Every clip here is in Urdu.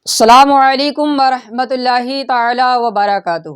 السلام علیکم ورحمۃ اللہ تعالی وبرکاتہ۔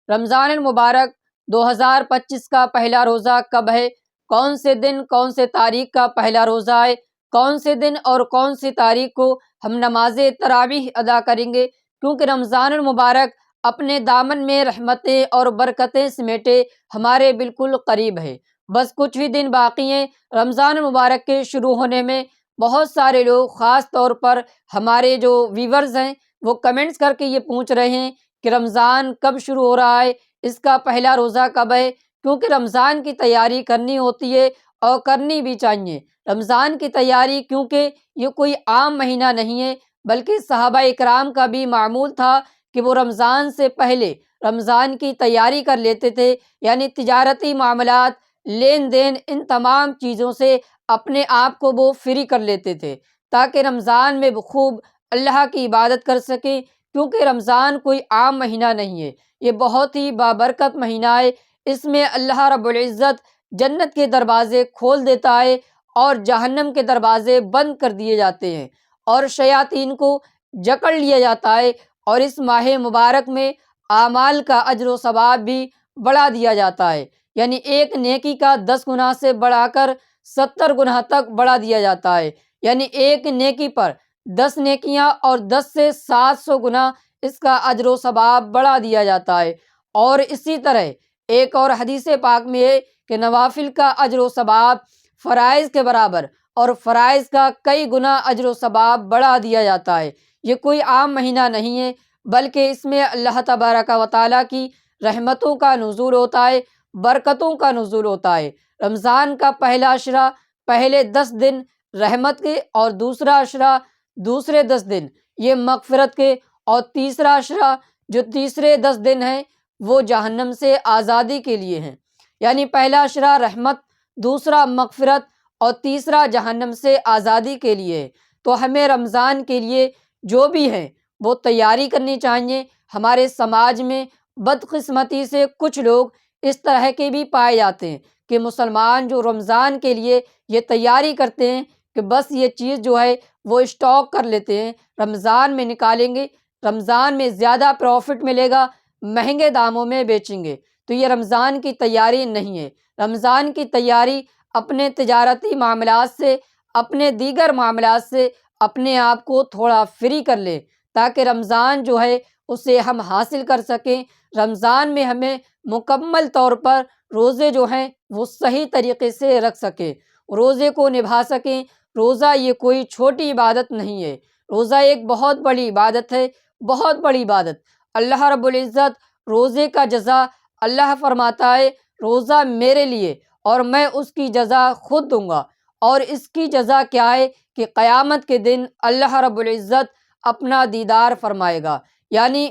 رمضان المبارک 2025 کا پہلا روزہ کب ہے؟ کون سے دن کون سے تاریخ کا پہلا روزہ ہے؟ کون سے دن اور کون سی تاریخ کو ہم نماز تراویح ادا کریں گے؟ کیونکہ رمضان المبارک اپنے دامن میں رحمتیں اور برکتیں سمیٹے ہمارے بالکل قریب ہے۔ بس کچھ ہی دن باقی ہیں رمضان المبارک کے شروع ہونے میں۔ بہت سارے لوگ خاص طور پر ہمارے جو ویورز ہیں وہ کمنٹس کر کے یہ پوچھ رہے ہیں کہ رمضان کب شروع ہو رہا ہے، اس کا پہلا روزہ کب ہے؟ کیونکہ رمضان کی تیاری کرنی ہوتی ہے اور کرنی بھی چاہیے۔ رمضان کی تیاری کیونکہ یہ کوئی عام مہینہ نہیں ہے، بلکہ صحابہ اکرام کا بھی معمول تھا کہ وہ رمضان سے پہلے رمضان کی تیاری کر لیتے تھے، یعنی تجارتی معاملات، لین دین، ان تمام چیزوں سے اپنے آپ کو وہ فری کر لیتے تھے تاکہ رمضان میں خوب اللہ کی عبادت کر سکیں۔ کیونکہ رمضان کوئی عام مہینہ نہیں ہے، یہ بہت ہی بابرکت مہینہ ہے۔ اس میں اللہ رب العزت جنت کے دروازے کھول دیتا ہے اور جہنم کے دروازے بند کر دیے جاتے ہیں اور شیاطین کو جکڑ لیا جاتا ہے، اور اس ماہ مبارک میں اعمال کا اجر و ثواب بھی بڑھا دیا جاتا ہے، یعنی ایک نیکی کا 10 گنا سے بڑھا کر 70 گنا تک بڑھا دیا جاتا ہے، یعنی ایک نیکی پر 10 نیکیاں اور 10 سے 700 گنا اس کا اجر و ثواب بڑھا دیا جاتا ہے۔ اور اسی طرح ایک اور حدیث پاک میں ہے کہ نوافل کا اجر و ثواب فرائض کے برابر اور فرائض کا کئی گنا اجر و ثواب بڑھا دیا جاتا ہے۔ یہ کوئی عام مہینہ نہیں ہے، بلکہ اس میں اللہ تبارک و تعالیٰ کی رحمتوں کا نزول ہوتا ہے، برکتوں کا نزول ہوتا ہے۔ رمضان کا پہلا عشرہ، پہلے 10 دن رحمت کے، اور دوسرا عشرہ، دوسرے 10 دن یہ مغفرت کے، اور تیسرا عشرہ جو تیسرے 10 دن ہیں وہ جہنم سے آزادی کے لیے ہیں۔ یعنی پہلا عشرہ رحمت، دوسرا مغفرت، اور تیسرا جہنم سے آزادی کے لیے ہے۔ تو ہمیں رمضان کے لیے جو بھی ہے وہ تیاری کرنی چاہیے۔ ہمارے سماج میں بدقسمتی سے کچھ لوگ اس طرح کے بھی پائے جاتے ہیں کہ مسلمان جو رمضان کے لیے یہ تیاری کرتے ہیں کہ بس یہ چیز جو ہے وہ اسٹاک کر لیتے ہیں، رمضان میں نکالیں گے، رمضان میں زیادہ پروفٹ ملے گا، مہنگے داموں میں بیچیں گے۔ تو یہ رمضان کی تیاری نہیں ہے۔ رمضان کی تیاری اپنے تجارتی معاملات سے، اپنے دیگر معاملات سے اپنے آپ کو تھوڑا فری کر لیں تاکہ رمضان جو ہے اسے ہم حاصل کر سکیں۔ رمضان میں ہمیں مکمل طور پر روزے جو ہیں وہ صحیح طریقے سے رکھ سکیں، روزے کو نبھا سکیں۔ روزہ یہ کوئی چھوٹی عبادت نہیں ہے، روزہ ایک بہت بڑی عبادت ہے، بہت بڑی عبادت۔ اللہ رب العزت روزے کا جزا، اللہ فرماتا ہے روزہ میرے لیے اور میں اس کی جزا خود دوں گا۔ اور اس کی جزا کیا ہے کہ قیامت کے دن اللہ رب العزت اپنا دیدار فرمائے گا، یعنی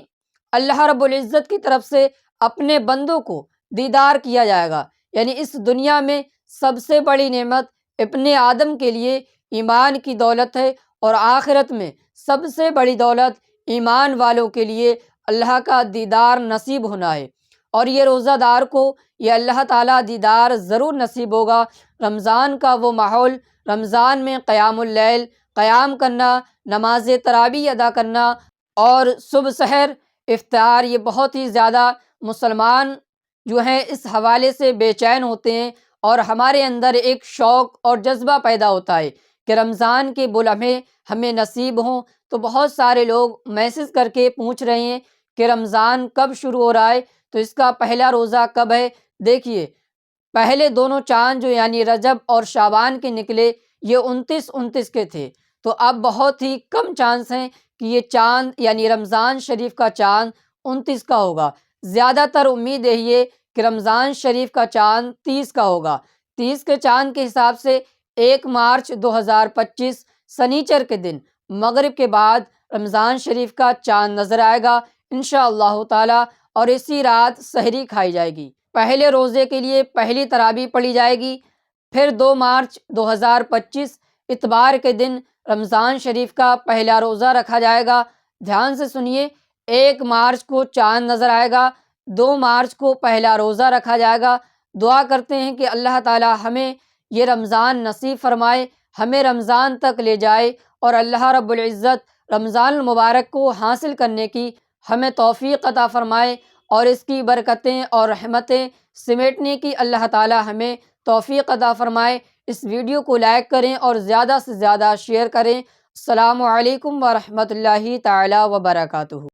اللہ رب العزت کی طرف سے اپنے بندوں کو دیدار کیا جائے گا۔ یعنی اس دنیا میں سب سے بڑی نعمت ابن آدم کے لیے ایمان کی دولت ہے، اور آخرت میں سب سے بڑی دولت ایمان والوں کے لیے اللہ کا دیدار نصیب ہونا ہے۔ اور یہ روزہ دار کو یہ اللہ تعالیٰ دیدار ضرور نصیب ہوگا۔ رمضان کا وہ ماحول، رمضان میں قیام اللیل، قیام کرنا، نماز تراویح ادا کرنا، اور صبح سحر افطار، یہ بہت ہی زیادہ مسلمان جو ہیں اس حوالے سے بے چین ہوتے ہیں، اور ہمارے اندر ایک شوق اور جذبہ پیدا ہوتا ہے کہ رمضان کے وہ لمحے ہمیں نصیب ہوں۔ تو بہت سارے لوگ میسج کر کے پوچھ رہے ہیں کہ رمضان کب شروع ہو رہا ہے، تو اس کا پہلا روزہ کب ہے؟ دیکھیے، پہلے دونوں چاند جو یعنی رجب اور شعبان کے نکلے، یہ 29 کے تھے، تو اب بہت ہی کم چانس ہیں کہ یہ چاند یعنی رمضان شریف کا چاند 29 کا ہوگا۔ زیادہ تر امید یہی ہے کہ رمضان شریف کا چاند 30 کا ہوگا۔ 30 کے چاند کے حساب سے 1 مارچ 2025 سنیچر کے دن مغرب کے بعد رمضان شریف کا چاند نظر آئے گا انشاءاللہ تعالی، اور اسی رات سحری کھائی جائے گی۔ پہلے روزے کے لیے پہلی تراویح پڑھی جائے گی، پھر 2 مارچ 2025 اتوار کے دن رمضان شریف کا پہلا روزہ رکھا جائے گا۔ دھیان سے سنیے، 1 مارچ کو چاند نظر آئے گا، 2 مارچ کو پہلا روزہ رکھا جائے گا۔ دعا کرتے ہیں کہ اللہ تعالی ہمیں یہ رمضان نصیب فرمائے، ہمیں رمضان تک لے جائے، اور اللہ رب العزت رمضان المبارک کو حاصل کرنے کی ہمیں توفیق عطا فرمائے اور اس کی برکتیں اور رحمتیں سمیٹنے کی اللہ تعالی ہمیں توفیق عطا فرمائے۔ اس ویڈیو کو لائک کریں اور زیادہ سے زیادہ شیئر کریں۔ السلام علیکم ورحمۃ اللہ تعالی وبرکاتہ۔